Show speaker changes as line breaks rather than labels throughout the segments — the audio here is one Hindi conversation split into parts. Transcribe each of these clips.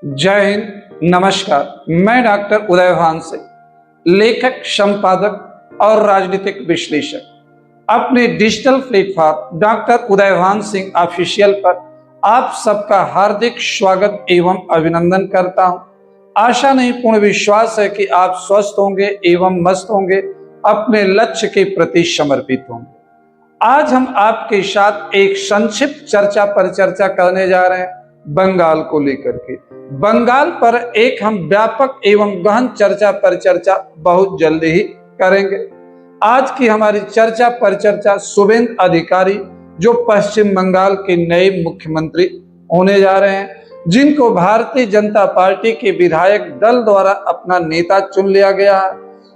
जय हिंद, नमस्कार। मैं डॉक्टर उदयभान से, लेखक, संपादक और राजनीतिक विश्लेषक, अपने digital platform doctor Udaybhan Singh official पर आप सबका हार्दिक स्वागत एवं अभिनंदन करता हूं। आशा नहीं पूर्ण विश्वास है कि आप स्वस्थ होंगे एवं मस्त होंगे, अपने लक्ष्य के प्रति समर्पित होंगे। आज हम आपके साथ एक संक्षिप्त चर्चा पर चर्चा करने जा रहे हैं बंगाल को लेकर के। बंगाल पर एक हम व्यापक एवं गहन चर्चा पर चर्चा बहुत जल्दी ही करेंगे। आज की हमारी चर्चा पर चर्चा शुभेंदु अधिकारी, जो पश्चिम बंगाल के नए मुख्यमंत्री होने जा रहे हैं, जिनको भारतीय जनता पार्टी के विधायक दल द्वारा अपना नेता चुन लिया गया है।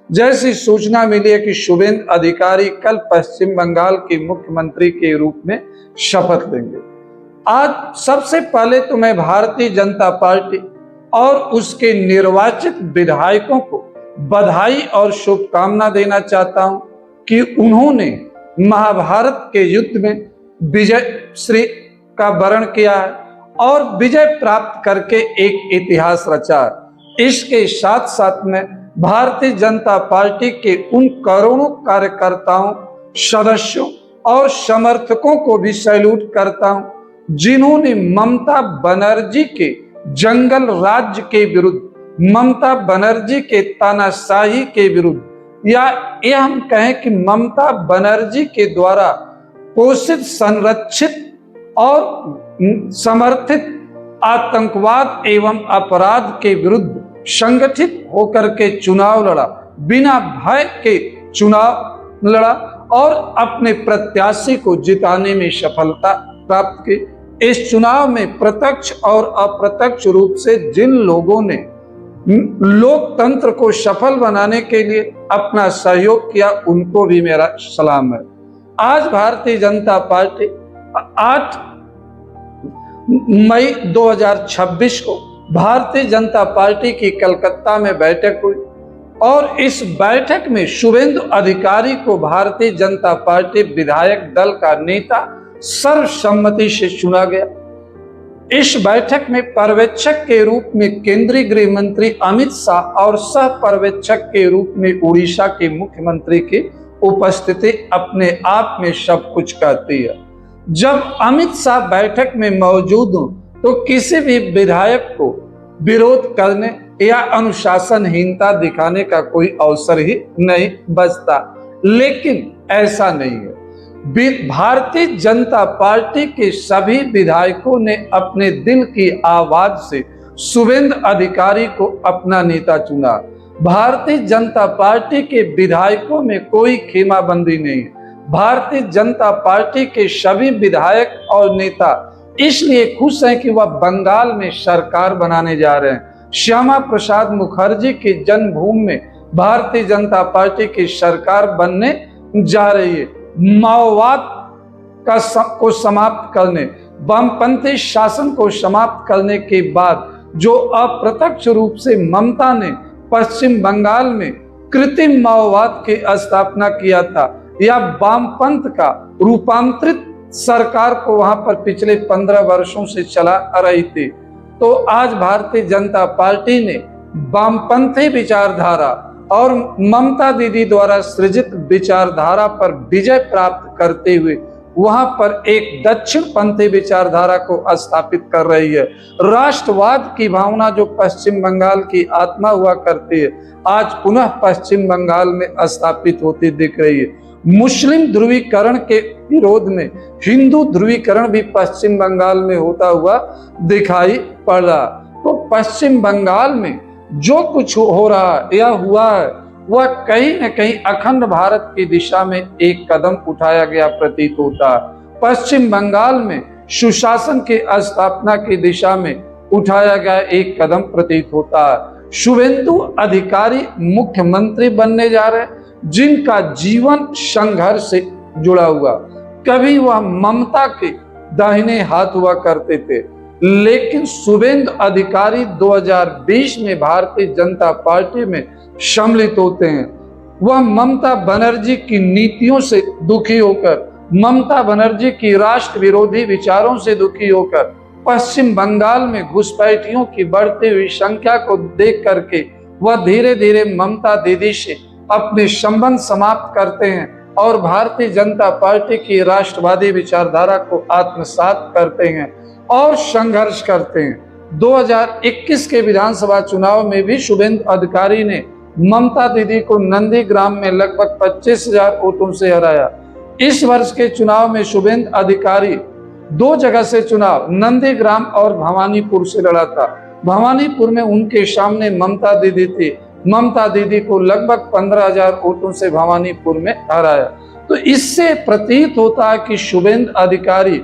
जैसी सूचना मिली है कि शुभेंदु अधिकारी कल पश्चिम बंगाल के मुख्यमंत्री के रूप में शपथ लेंगे। आज सबसे पहले तो मैं भारतीय जनता पार्टी और उसके निर्वाचित विधायकों को बधाई और शुभकामना देना चाहता हूं कि उन्होंने महाभारत के युद्ध में विजय श्री का वर्ण किया है और विजय प्राप्त करके एक इतिहास रचा है। इसके साथ साथ में भारतीय जनता पार्टी के उन करोड़ों कार्यकर्ताओं, सदस्यों और समर्थकों को भी सैल्यूट करता हूं जिन्होंने ममता बनर्जी के जंगल राज्य के विरुद्ध, ममता बनर्जी के तानाशाही के विरुद्ध, या ये हम कहें कि ममता बनर्जी के द्वारा पोषित, संरक्षित और समर्थित आतंकवाद एवं अपराध के विरुद्ध संगठित होकर के चुनाव लड़ा, बिना भय के चुनाव लड़ा और अपने प्रत्याशी को जिताने में सफलता प्राप्त की। इस चुनाव में प्रत्यक्ष और अप्रत्यक्ष रूप से जिन लोगों ने लोकतंत्र को सफल बनाने के लिए अपना सहयोग किया, उनको भी मेरा सलाम है। आज भारतीय जनता पार्टी 8 मई 2026 को भारतीय जनता पार्टी की कलकत्ता में बैठक हुई और इस बैठक में शुभेंदु अधिकारी को भारतीय जनता पार्टी विधायक दल का नेता सर्वसम्मति से चुना गया। इस बैठक में पर्यवेक्षक के रूप में केंद्रीय गृह मंत्री अमित शाह और सह पर्यवेक्षक के रूप में उड़ीसा के मुख्यमंत्री की उपस्थिति अपने आप में सब कुछ कहती है। जब अमित शाह बैठक में मौजूद हो तो किसी भी विधायक को विरोध करने या अनुशासनहीनता दिखाने का कोई अवसर ही नहीं बचता, लेकिन ऐसा नहीं है। भारतीय जनता पार्टी के सभी विधायकों ने अपने दिल की आवाज से शुभेंदु अधिकारी को अपना नेता चुना। भारतीय जनता पार्टी के विधायकों में कोई खेमाबंदी नहीं है। भारतीय जनता पार्टी के सभी विधायक और नेता इसलिए खुश हैं कि वह बंगाल में सरकार बनाने जा रहे हैं। श्यामा प्रसाद मुखर्जी की जन्मभूमि में भारतीय जनता पार्टी की सरकार बनने जा रही है। माओवाद को समाप्त करने, वामपंथी शासन को समाप्त करने के बाद जो अप्रत्यक्ष रूप से ममता ने पश्चिम बंगाल में कृत्रिम माओवाद की स्थापना किया था, या वामपंथ का रूपांतरित सरकार को वहां पर पिछले 15 वर्षों से चला रही थी, तो आज भारतीय जनता पार्टी ने वामपंथी विचारधारा और ममता दीदी द्वारा सृजित विचारधारा पर विजय प्राप्त करते हुए वहां पर एक दक्षिणपंथी विचारधारा को स्थापित कर रही है। राष्ट्रवाद की भावना जो पश्चिम बंगाल की आत्मा हुआ करती है, आज पुनः पश्चिम बंगाल में स्थापित होती दिख रही है। मुस्लिम ध्रुवीकरण के विरोध में हिंदू ध्रुवीकरण भी पश्चिम बंगाल में होता हुआ दिखाई पड़ रहा। तो पश्चिम बंगाल में जो कुछ हो रहा है या हुआ है, वह कहीं न कहीं अखंड भारत की दिशा में एक कदम उठाया गया प्रतीत होता है। पश्चिम बंगाल में सुशासन की स्थापना की दिशा में उठाया गया एक कदम प्रतीत होता है। शुभेंदु अधिकारी मुख्यमंत्री बनने जा रहे हैं, जिनका जीवन संघर्ष से जुड़ा हुआ। कभी वह ममता के दाहिने हाथ हुआ करते थे, लेकिन शुभेंदु अधिकारी 2020 में भारतीय जनता पार्टी में सम्मिलित होते हैं। वह ममता बनर्जी की नीतियों से दुखी होकर, ममता बनर्जी की राष्ट्र विरोधी विचारों से दुखी होकर पश्चिम बंगाल में घुसपैठियों की बढ़ती हुई संख्या को देख करके वह धीरे धीरे ममता दीदी से अपने संबंध समाप्त करते हैं और भारतीय जनता पार्टी की राष्ट्रवादी विचारधारा को आत्मसात करते हैं और संघर्ष करते हैं। 2021 के विधानसभा चुनाव में भी शुभेंदु अधिकारी ने ममता दीदी को नंदीग्राम में लगभग 25,000 वोटों से हराया। इस वर्ष के चुनाव में शुभेंदु अधिकारी 2 जगह से चुनाव नंदीग्राम और भवानीपुर से लड़ा था। भवानीपुर में उनके सामने ममता दीदी थी। ममता दीदी को लगभग 15,000 वोटों से भवानीपुर में हराया। तो इससे प्रतीत होता है कि शुभेंदु अधिकारी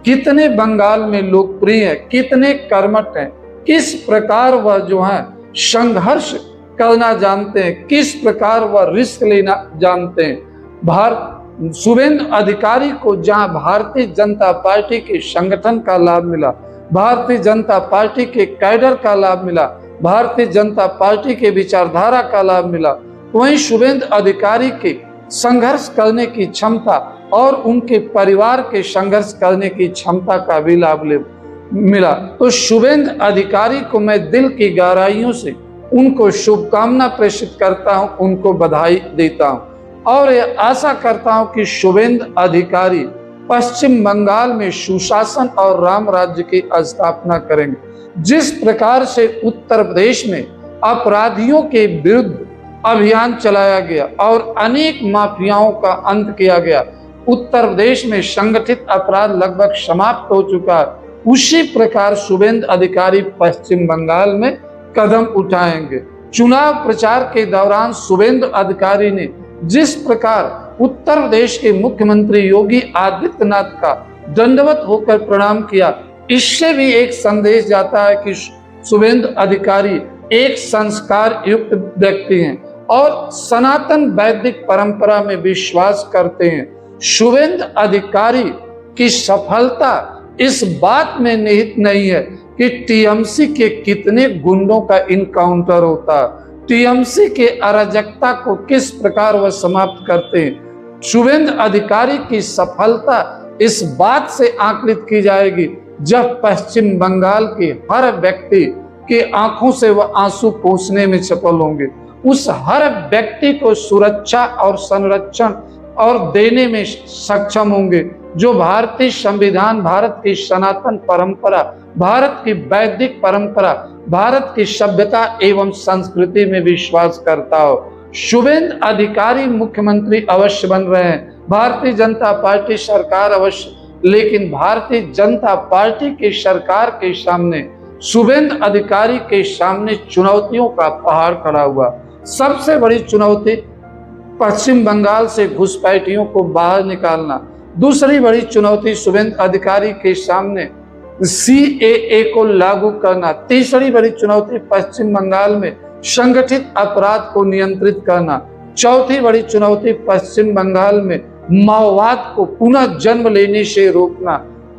कितने बंगाल में लोकप्रिय है, कितने कर्मठ हैं, किस प्रकार वह जो है संघर्ष करना जानते हैं, किस प्रकार वह रिस्क लेना जानते हैं। शुभेंदु अधिकारी को जहां भारतीय जनता पार्टी के संगठन का लाभ मिला, भारतीय जनता पार्टी के कैडर का लाभ मिला, भारतीय जनता पार्टी के विचारधारा का लाभ मिला, वहीं शुभेंदु अधिकारी के संघर्ष करने की क्षमता और उनके परिवार के संघर्ष करने की क्षमता का भी लाभ मिला। तो शुभेंदु अधिकारी को मैं दिल की गहराइयों से उनको शुभकामना प्रेषित करता हूं, उनको बधाई देता हूं और ये आशा करता हूं कि शुभेंदु अधिकारी पश्चिम बंगाल में सुशासन और राम राज्य की स्थापना करेंगे। जिस प्रकार से उत्तर प्रदेश में अपराधियों के विरुद्ध अभियान चलाया गया और अनेक माफियाओं का अंत किया गया, उत्तर प्रदेश में संगठित अपराध लगभग समाप्त हो चुका है, उसी प्रकार शुभेंदु अधिकारी पश्चिम बंगाल में कदम उठाएंगे। चुनाव प्रचार के दौरान शुभेंदु अधिकारी ने जिस प्रकार उत्तर प्रदेश के मुख्यमंत्री योगी आदित्यनाथ का दंडवत होकर प्रणाम किया, इससे भी एक संदेश जाता है कि शुभेंदु अधिकारी एक संस्कार युक्त व्यक्ति हैं और सनातन वैदिक परंपरा में विश्वास करते हैं। शुभेंदु अधिकारी की सफलता इस बात में निहित नहीं है कि टीएमसी के कितने गुंडों का इनकाउंटर होता है, टीएमसी के अराजकता को किस प्रकार वह समाप्त करते हैं। शुभेंदु अधिकारी की सफलता इस बात से आकलित की जाएगी जब पश्चिम बंगाल के हर व्यक्ति के आंखों से वह आंसू पोंछने में सफल होंगे, उस हर व्यक्ति को सुरक्षा और संरक्षण और देने में सक्षम होंगे जो भारतीय संविधान, भारत की सनातन परंपरा, भारत की वैदिक परंपरा, भारत की सभ्यता एवं संस्कृति में विश्वास करता हो। शुभेंदु अधिकारी मुख्यमंत्री अवश्य बन रहे हैं, भारतीय जनता पार्टी सरकार अवश्य, लेकिन भारतीय जनता पार्टी की सरकार के सामने, शुभेंदु अधिकारी के सामने चुनौतियों का पहाड़ खड़ा हुआ। सबसे बड़ी चुनौती पश्चिम बंगाल से घुसपैठियों को बाहर निकालना, दूसरी बड़ी चुनौती शुभेंदु अधिकारी के सामने सीएए को लागू करना, तीसरी बड़ी चुनौती पश्चिम बंगाल में संगठित अपराध को नियंत्रित करना, चौथी बड़ी चुनौती पश्चिम बंगाल में माओवाद को पुनः जन्म लेने से रोकना,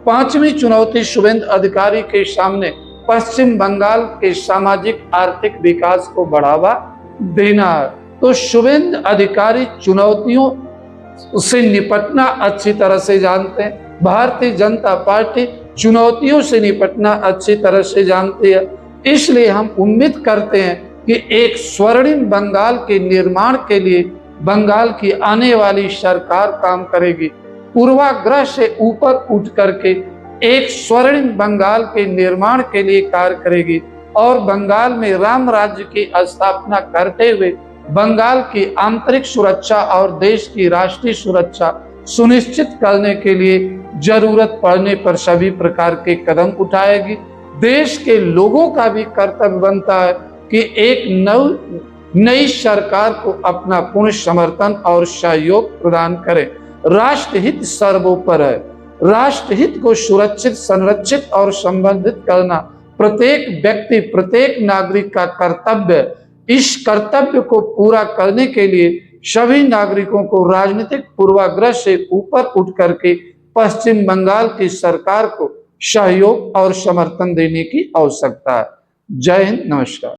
पांचवी चुनौती शुभेंदु अधिकारी के सामने पश्चिम बंगाल के सामाजिक आर्थिक विकास को बढ़ावा देना है। तो शुभेंदु अधिकारी चुनौतियों से निपटना अच्छी तरह से जानते हैं, भारतीय जनता पार्टी चुनौतियों से निपटना अच्छी तरह से जानती है। इसलिए हम उम्मीद करते हैं कि एक स्वर्णिम बंगाल के निर्माण के लिए बंगाल की आने वाली सरकार काम करेगी, पूर्वाग्रह से ऊपर उठ करके एक स्वर्णिम बंगाल के निर्माण के लिए कार्य करेगी और बंगाल में राम राज्य की स्थापना करते हुए बंगाल की आंतरिक सुरक्षा और देश की राष्ट्रीय सुरक्षा सुनिश्चित करने के लिए जरूरत पड़ने पर सभी प्रकार के कदम उठाएगी। देश के लोगों का भी कर्तव्य बनता है कि एक नई सरकार को अपना पूर्ण समर्थन और सहयोग प्रदान करें। राष्ट्रहित सर्वोपरि है, राष्ट्रहित को सुरक्षित, संरक्षित और संवर्धित करना प्रत्येक व्यक्ति, प्रत्येक नागरिक का कर्तव्य। इस कर्तव्य को पूरा करने के लिए सभी नागरिकों को राजनीतिक पूर्वाग्रह से ऊपर उठ करके पश्चिम बंगाल की सरकार को सहयोग और समर्थन देने की आवश्यकता है। जय हिंद, नमस्कार।